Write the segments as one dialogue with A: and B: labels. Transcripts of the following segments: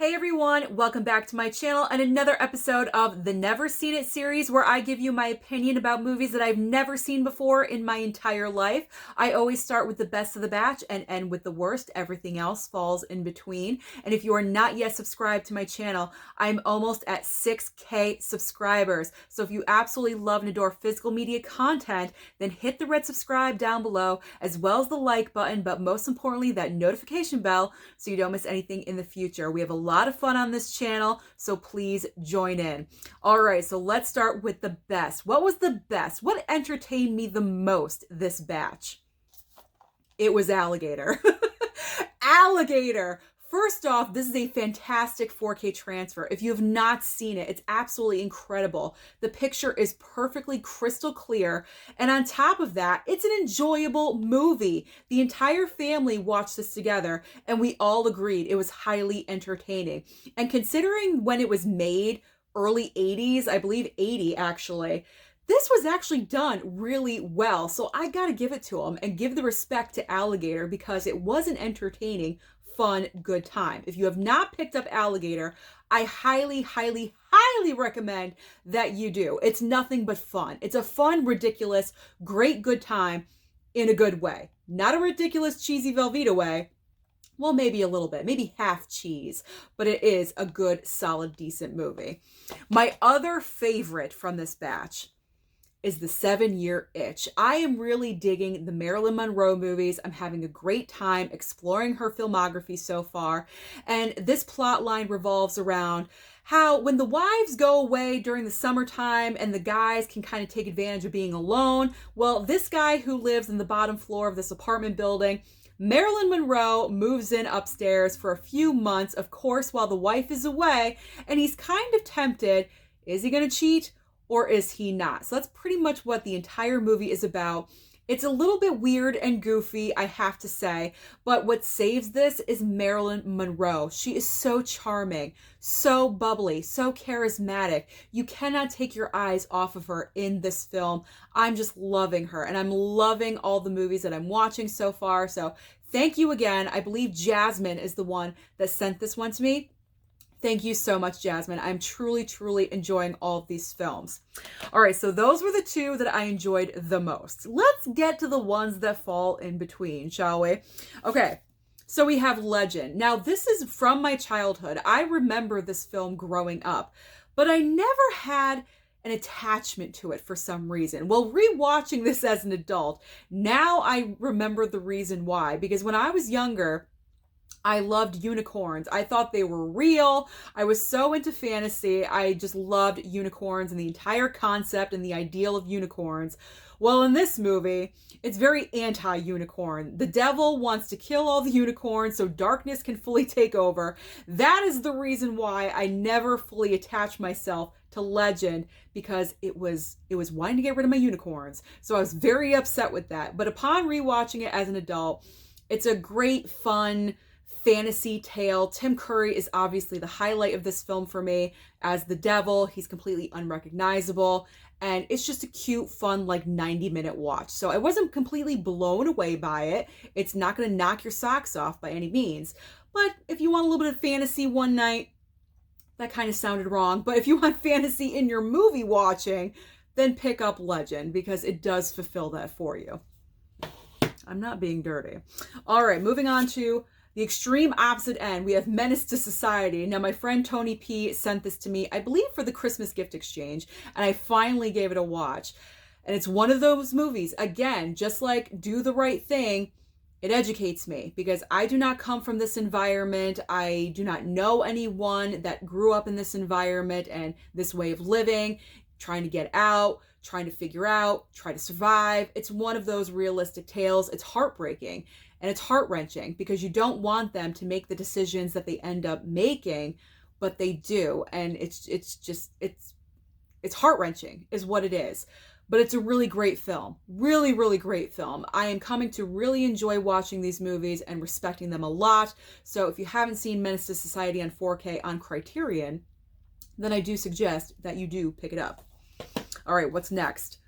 A: Hey everyone, welcome back to my channel and another episode of the Never Seen It series where I give you my opinion about movies that I've never seen before in my entire life. I always start with the best of the batch and end with the worst. Everything else falls in between. And if you are not yet subscribed to my channel, I'm almost at 6K subscribers. So if you absolutely love and adore physical media content, then hit the red subscribe down below as well as the like button, but most importantly, that notification bell so you don't miss anything in the future. We have a lot of fun on this channel, so please join in. All right, so let's start with the best. What was the best? What entertained me the most this batch? It was Alligator. Alligator! First off, this is a fantastic 4K transfer. If you have not seen it, it's absolutely incredible. The picture is perfectly crystal clear. And on top of that, it's an enjoyable movie. The entire family watched this together and we all agreed it was highly entertaining. And considering when it was made, early 80s, I believe 80 actually, this was actually done really well. So I gotta give it to them and give the respect to Alligator because it was an entertaining, fun, good time. If you have not picked up Alligator, I highly, highly, highly recommend that you do. It's nothing but fun. It's a fun, ridiculous, great, good time in a good way. Not a ridiculous, cheesy Velveeta way. Well, maybe a little bit, maybe half cheese, but it is a good, solid, decent movie. My other favorite from this batch is The 7-Year Itch. I am really digging the Marilyn Monroe movies. I'm having a great time exploring her filmography so far. And this plot line revolves around how when the wives go away during the summertime and the guys can kind of take advantage of being alone, well, this guy who lives in the bottom floor of this apartment building, Marilyn Monroe moves in upstairs for a few months, of course, while the wife is away, and he's kind of tempted. Is he going to cheat? Or is he not? So that's pretty much what the entire movie is about. It's a little bit weird and goofy, I have to say, but what saves this is Marilyn Monroe. She is so charming, so bubbly, so charismatic. You cannot take your eyes off of her in this film. I'm just loving her, and I'm loving all the movies that I'm watching so far. So thank you again. I believe Jasmine is the one that sent this one to me. Thank you so much, Jasmine. I'm truly, truly enjoying all of these films. All right, so those were the two that I enjoyed the most. Let's get to the ones that fall in between, shall we? Okay, so we have Legend. Now, this is from my childhood. I remember this film growing up, but I never had an attachment to it for some reason. Well, rewatching this as an adult, now I remember the reason why. Because when I was younger, I loved unicorns. I thought they were real. I was so into fantasy. I just loved unicorns and the entire concept and the ideal of unicorns. Well, in this movie, it's very anti-unicorn. The devil wants to kill all the unicorns so darkness can fully take over. That is the reason why I never fully attached myself to Legend, because it was wanting to get rid of my unicorns. So I was very upset with that. But upon rewatching it as an adult, it's a great, fun fantasy tale. Tim Curry is obviously the highlight of this film for me as the devil. He's completely unrecognizable, and it's just a cute, fun, like 90-minute watch. So I wasn't completely blown away by it. It's not going to knock your socks off by any means, but if you want a little bit of fantasy one night, that kind of sounded wrong, but if you want fantasy in your movie watching, then pick up Legend because it does fulfill that for you. I'm not being dirty. All right, moving on to the extreme opposite end, we have Menace to Society. Now, my friend Tony P sent this to me, I believe for the Christmas gift exchange, and I finally gave it a watch. And it's one of those movies, again, just like Do the Right Thing, it educates me because I do not come from this environment. I do not know anyone that grew up in this environment and this way of living, trying to get out, trying to figure out, try to survive. It's one of those realistic tales. It's heartbreaking. And it's heart-wrenching because you don't want them to make the decisions that they end up making, but they do. And it's heart-wrenching is what it is. But it's a really great film. Really, really great film. I am coming to really enjoy watching these movies and respecting them a lot. So if you haven't seen Menace to Society on 4K on Criterion, then I do suggest that you do pick it up. All right, what's next?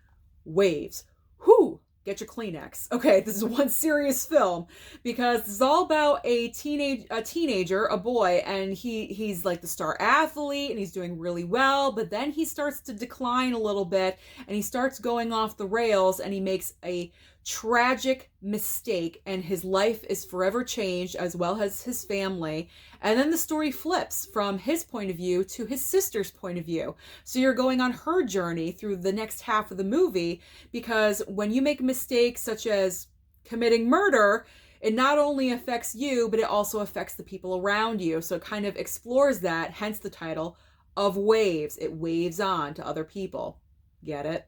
A: Waves. Whew! get your Kleenex. Okay, this is one serious film because it's all about a teenager, a boy, and he's like the star athlete and he's doing really well, but then he starts to decline a little bit and he starts going off the rails and he makes a tragic mistake and his life is forever changed as well as his family. And then the story flips from his point of view to his sister's point of view. So you're going on her journey through the next half of the movie, because when you make a mistake such as committing murder, it not only affects you, but it also affects the people around you. So it kind of explores that, hence the title of Waves. It waves on to other people. Get it?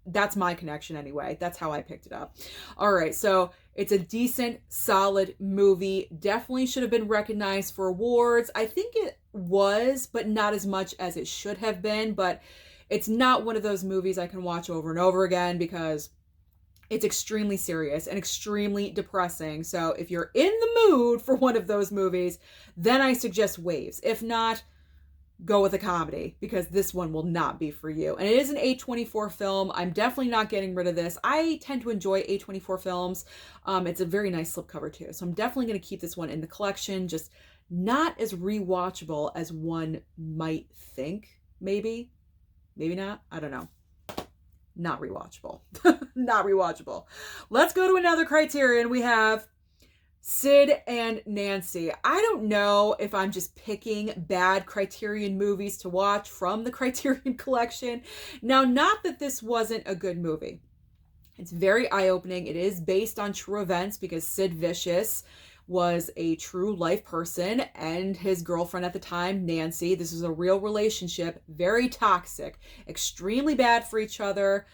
A: That's my connection anyway. That's how I picked it up. All right, so it's a decent, solid movie. Definitely should have been recognized for awards. I think it was, but not as much as it should have been. But it's not one of those movies I can watch over and over again because it's extremely serious and extremely depressing. So if you're in the mood for one of those movies, then I suggest Waves. If not, go with a comedy because this one will not be for you. And it is an A24 film. I'm definitely not getting rid of this. I tend to enjoy A24 films. It's a very nice slipcover too. So I'm definitely going to keep this one in the collection. Just not as rewatchable as one might think. Maybe not. I don't know. Not rewatchable. Not rewatchable. Let's go to another Criterion. We have Sid and Nancy. I don't know if I'm just picking bad Criterion movies to watch from the Criterion collection. Now, not that this wasn't a good movie. It's very eye-opening. It is based on true events because Sid Vicious was a true life person and his girlfriend at the time, Nancy. This is a real relationship, very toxic, extremely bad for each other,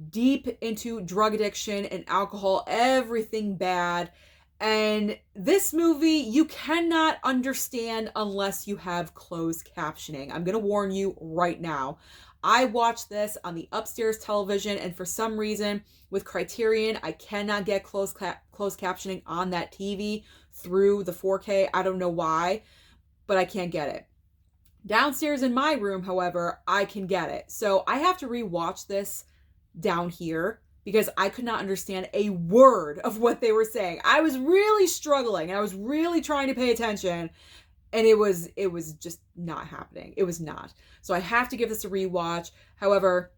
A: deep into drug addiction and alcohol, everything bad. And this movie, you cannot understand unless you have closed captioning. I'm going to warn you right now. I watched this on the upstairs television, and for some reason, with Criterion, I cannot get closed captioning on that TV through the 4K. I don't know why, but I can't get it. Downstairs in my room, however, I can get it. So I have to rewatch this down here because I could not understand a word of what they were saying. I was really struggling. I was really trying to pay attention, and it was just not happening. It was not. So I have to give this a rewatch. However,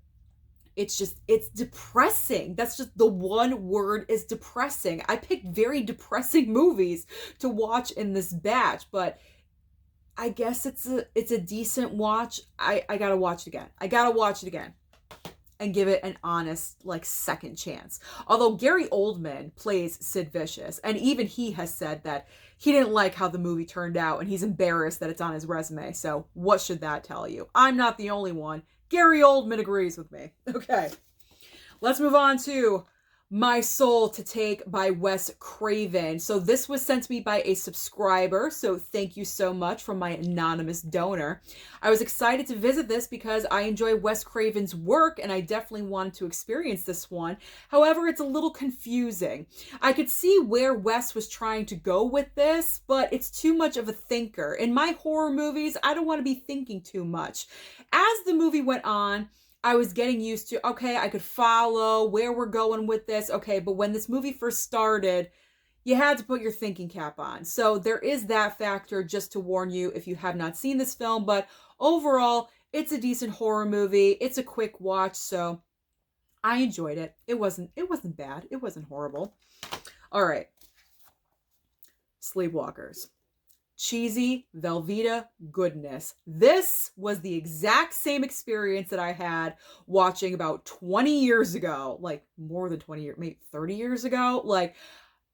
A: it's depressing. That's just the one word, is depressing. I picked very depressing movies to watch in this batch, but I guess it's a decent watch. I gotta watch it again. I gotta watch it again and give it an honest, second chance. Although Gary Oldman plays Sid Vicious, and even he has said that he didn't like how the movie turned out, and he's embarrassed that it's on his resume. So what should that tell you? I'm not the only one. Gary Oldman agrees with me. Okay, let's move on to My Soul to Take by Wes Craven. So this was sent to me by a subscriber, so thank you so much from my anonymous donor. I was excited to visit this because I enjoy Wes Craven's work and I definitely wanted to experience this one. However, it's a little confusing. I could see where Wes was trying to go with this, but it's too much of a thinker. In my horror movies, I don't want to be thinking too much. As the movie went on, I was getting used to, okay, I could follow where we're going with this. Okay, but when this movie first started, you had to put your thinking cap on. So there is that factor, just to warn you if you have not seen this film. But overall, it's a decent horror movie. It's a quick watch, so I enjoyed it. It wasn't bad. It wasn't horrible. All right. Sleepwalkers. Cheesy Velveeta goodness. This was the exact same experience that I had watching about 20 years ago, more than 20 years, maybe 30 years ago,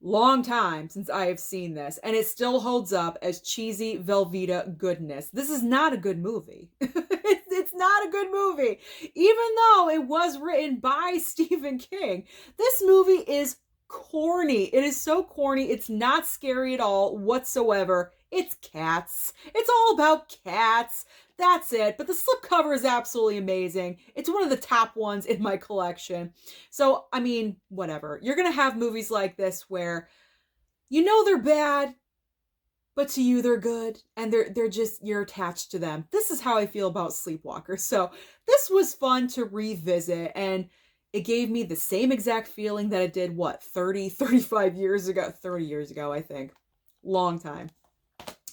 A: long time since I have seen this, and it still holds up as cheesy Velveeta goodness. This is not a good movie. It's not a good movie. Even though it was written by Stephen King, this movie is corny. It is so corny. It's not scary at all whatsoever. It's cats. It's all about cats. That's it. But the slipcover is absolutely amazing. It's one of the top ones in my collection. So, I mean, whatever. You're going to have movies like this where you know they're bad, but to you they're good, and they're just, you're attached to them. This is how I feel about Sleepwalkers. So this was fun to revisit, and it gave me the same exact feeling that it did, what, 35 years ago? 30 years ago, I think. Long time.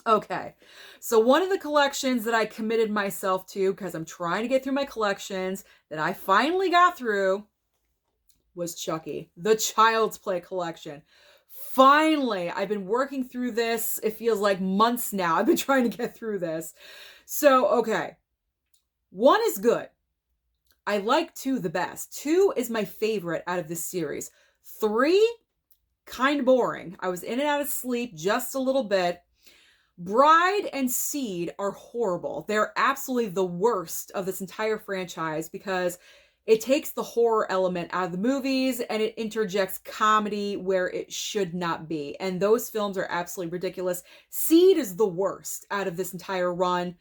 A: Okay, so one of the collections that I committed myself to, because I'm trying to get through my collections, that I finally got through was Chucky, the Child's Play collection. Finally, I've been working through this. It feels like months now. I've been trying to get through this. So, okay. 1 is good. I like 2 the best. 2 is my favorite out of this series. 3, kind of boring. I was in and out of sleep just a little bit. Bride and Seed are horrible. They're absolutely the worst of this entire franchise because it takes the horror element out of the movies and it interjects comedy where it should not be. And those films are absolutely ridiculous. Seed is the worst out of this entire run.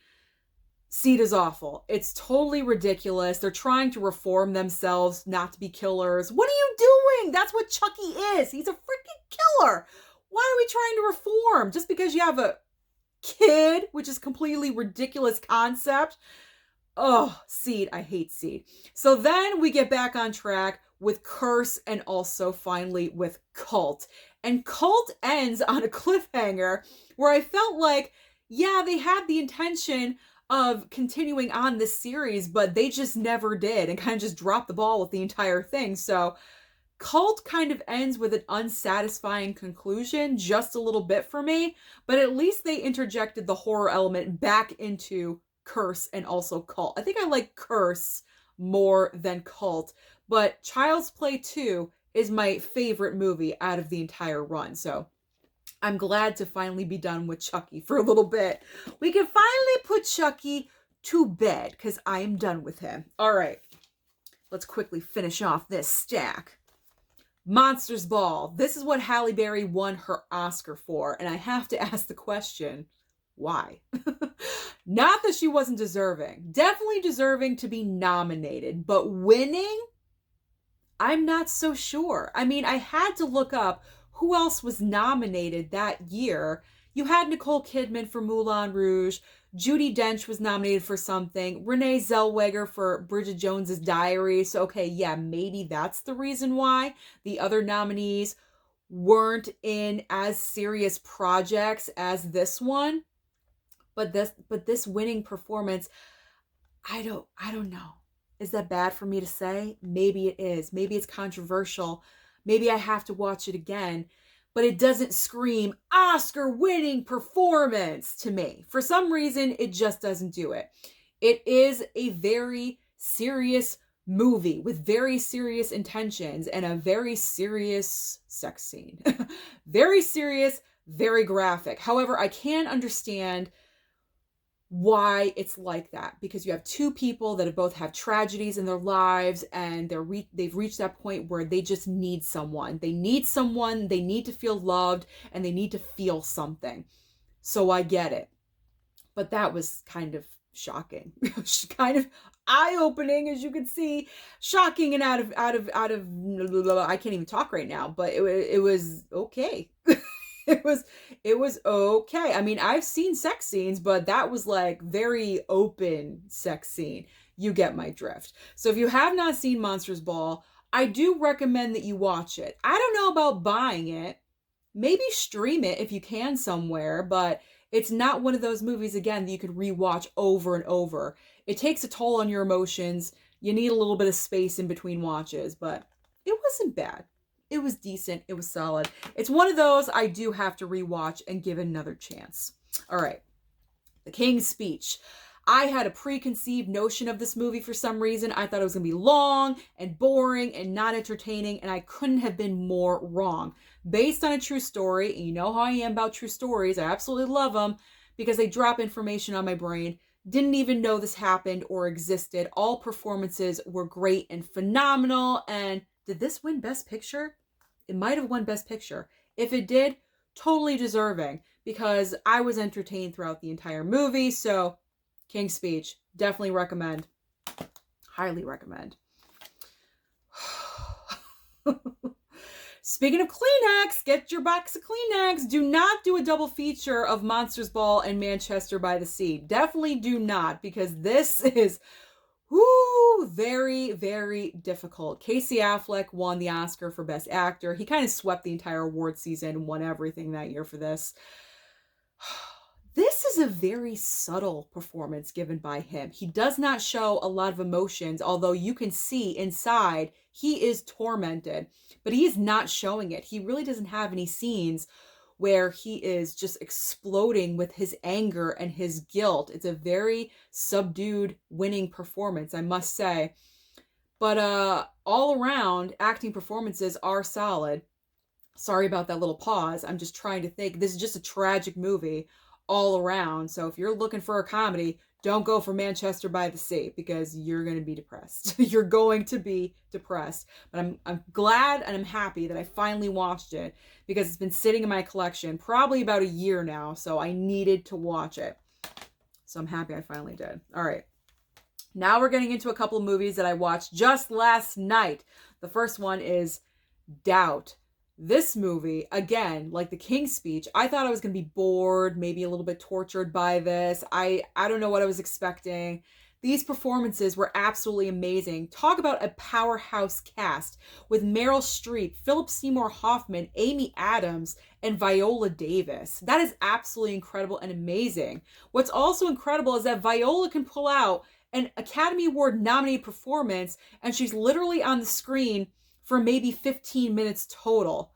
A: Seed is awful. It's totally ridiculous. They're trying to reform themselves not to be killers. What are you doing? That's what Chucky is. He's a freaking killer. Why are we trying to reform? Just because you have a kid, which is completely ridiculous concept. Oh, Seed. I hate Seed. So then we get back on track with Curse and also finally with Cult. And Cult ends on a cliffhanger where I felt like, yeah, they had the intention of continuing on this series, but they just never did and kind of just dropped the ball with the entire thing. So Cult kind of ends with an unsatisfying conclusion, just a little bit for me, but at least they interjected the horror element back into Curse and also Cult. I think I like Curse more than Cult, but Child's Play 2 is my favorite movie out of the entire run. So I'm glad to finally be done with Chucky for a little bit. We can finally put Chucky to bed because I am done with him. All right, let's quickly finish off this stack. Monsters Ball. This is what Halle Berry won her Oscar for. And I have to ask the question, why? Not that she wasn't deserving. Definitely deserving to be nominated. But winning? I'm not so sure. I mean, I had to look up who else was nominated that year. You had Nicole Kidman for Moulin Rouge. Judi Dench was nominated for something. Renee Zellweger for Bridget Jones's Diary. So, okay, yeah, maybe that's the reason why the other nominees weren't in as serious projects as this one. But this winning performance, I don't know. Is that bad for me to say? Maybe it is. Maybe it's controversial. Maybe I have to watch it again. But it doesn't scream Oscar-winning performance to me. For some reason, it just doesn't do it. It is a very serious movie with very serious intentions and a very serious sex scene. Very serious, very graphic. However, I can understand why it's like that, because you have 2 people that both have tragedies in their lives and they've reached that point where they just need someone. They need someone, they need to feel loved, and they need to feel something. So I get it. But that was kind of shocking. Kind of eye-opening, as you can see. Shocking and out of I can't even talk right now, but it was okay. It was okay. I mean, I've seen sex scenes, but that was like very open sex scene. You get my drift. So if you have not seen Monsters Ball, I do recommend that you watch it. I don't know about buying it. Maybe stream it if you can somewhere, but it's not one of those movies, again, that you could rewatch over and over. It takes a toll on your emotions. You need a little bit of space in between watches, but it wasn't bad. It was decent. It was solid. It's one of those I do have to rewatch and give it another chance. All right. The King's Speech. I had a preconceived notion of this movie for some reason. I thought it was going to be long and boring and not entertaining, and I couldn't have been more wrong. Based on a true story, and you know how I am about true stories. I absolutely love them because they drop information on my brain. Didn't even know this happened or existed. All performances were great and phenomenal, and did this win Best Picture? It might have won Best Picture. If it did, totally deserving because I was entertained throughout the entire movie. So, King's Speech, definitely recommend. Highly recommend. Speaking of Kleenex, get your box of Kleenex. Do not do a double feature of Monsters Ball and Manchester by the Sea. Definitely do not, because this is Whoo, very, very difficult. Casey Affleck won the Oscar for Best Actor. He kind of swept the entire award season, won everything that year for this. This is a very subtle performance given by him. He does not show a lot of emotions, although you can see inside he is tormented, but he is not showing it. He really doesn't have any scenes where he is just exploding with his anger and his guilt. It's a very subdued, winning performance, I must say. But all around, acting performances are solid. Sorry about that little pause. I'm just trying to think. This is just a tragic movie all around. So if you're looking for a comedy, don't go for Manchester by the Sea, because you're going to be depressed. You're going to be depressed. But I'm glad and I'm happy that I finally watched it, because it's been sitting in my collection probably about a year now. So I needed to watch it. So I'm happy I finally did. All right. Now we're getting into a couple of movies that I watched just last night. The first one is Doubt. This movie, again, like The King's Speech, I thought I was going to be bored, maybe a little bit tortured by this. I don't know what I was expecting. These performances were absolutely amazing. Talk about a powerhouse cast with Meryl Streep, Philip Seymour Hoffman, Amy Adams, and Viola Davis. That is absolutely incredible and amazing. What's also incredible is that Viola can pull out an Academy Award nominated performance, and she's literally on the screen for maybe 15 minutes total.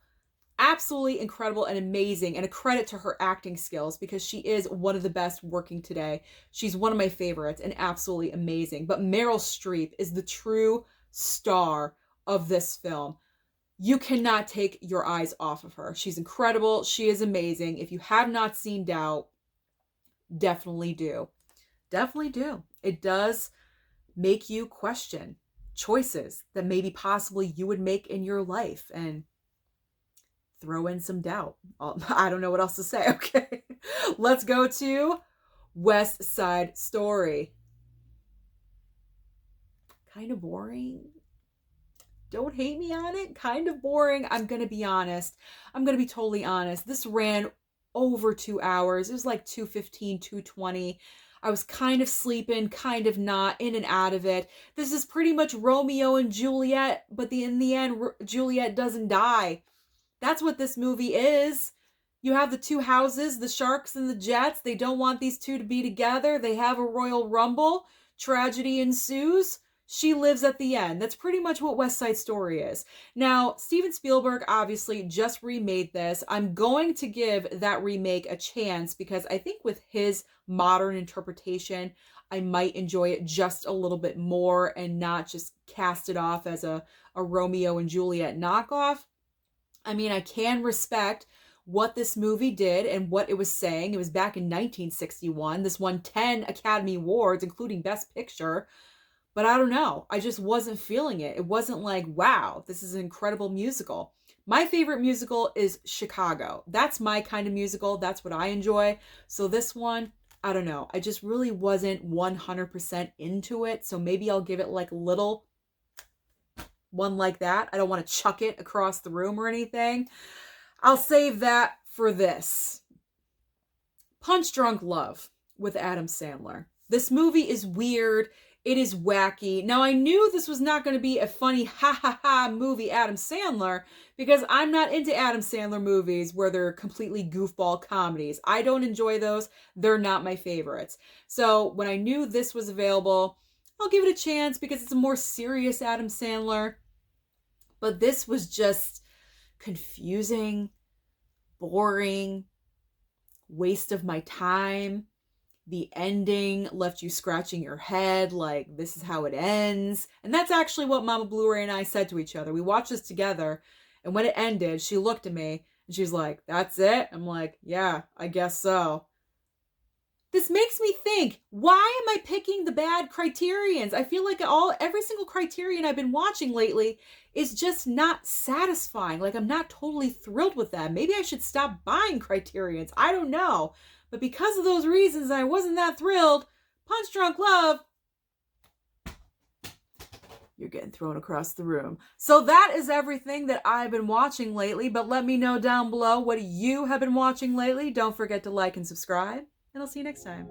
A: Absolutely incredible and amazing, and a credit to her acting skills, because she is one of the best working today. She's one of my favorites and absolutely amazing. But Meryl Streep is the true star of this film. You cannot take your eyes off of her. She's incredible. She is amazing. If you have not seen Doubt, definitely do. Definitely do. It does make you question choices that maybe possibly you would make in your life, and throw in some doubt. I don't know what else to say. Okay, let's go to West Side Story. Kind of boring. Don't hate me on it. Kind of boring. I'm going to be honest. I'm going to be totally honest. This ran over 2 hours. It was like 2:15, 2:20. I was kind of sleeping, kind of not, in and out of it. This is pretty much Romeo and Juliet, but in the end, Juliet doesn't die. That's what this movie is. You have the two houses, the Sharks and the Jets. They don't want these two to be together. They have a royal rumble. Tragedy ensues. She lives at the end. That's pretty much what West Side Story is. Now, Steven Spielberg obviously just remade this. I'm going to give that remake a chance, because I think with his modern interpretation, I might enjoy it just a little bit more and not just cast it off as a Romeo and Juliet knockoff. I mean, I can respect what this movie did and what it was saying. It was back in 1961. This won 10 Academy Awards, including Best Picture. But I don't know. I just wasn't feeling it. It wasn't like, wow, this is an incredible musical. My favorite musical is Chicago. That's my kind of musical. That's what I enjoy. So this one, I don't know. I just really wasn't 100% into it. So maybe I'll give it like a little one like that. I don't want to chuck it across the room or anything. I'll save that for this. Punch Drunk Love with Adam Sandler. This movie is weird. It is wacky. Now, I knew this was not going to be a funny ha-ha-ha movie, Adam Sandler, because I'm not into Adam Sandler movies where they're completely goofball comedies. I don't enjoy those. They're not my favorites. So when I knew this was available, I'll give it a chance because it's a more serious Adam Sandler. But this was just confusing, boring, waste of my time. The ending left you scratching your head like, this is how it ends. And that's actually what Mama Blu-ray and I said to each other. We watched this together, and when it ended, she looked at me and she's like, that's it? I'm like, yeah, I guess so. This makes me think, why am I picking the bad criterions? I feel like every single criterion I've been watching lately is just not satisfying. Like, I'm not totally thrilled with them. Maybe I should stop buying criterions. I don't know. But because of those reasons, I wasn't that thrilled. Punch Drunk Love, you're getting thrown across the room. So that is everything that I've been watching lately. But let me know down below what you have been watching lately. Don't forget to like and subscribe. And I'll see you next time.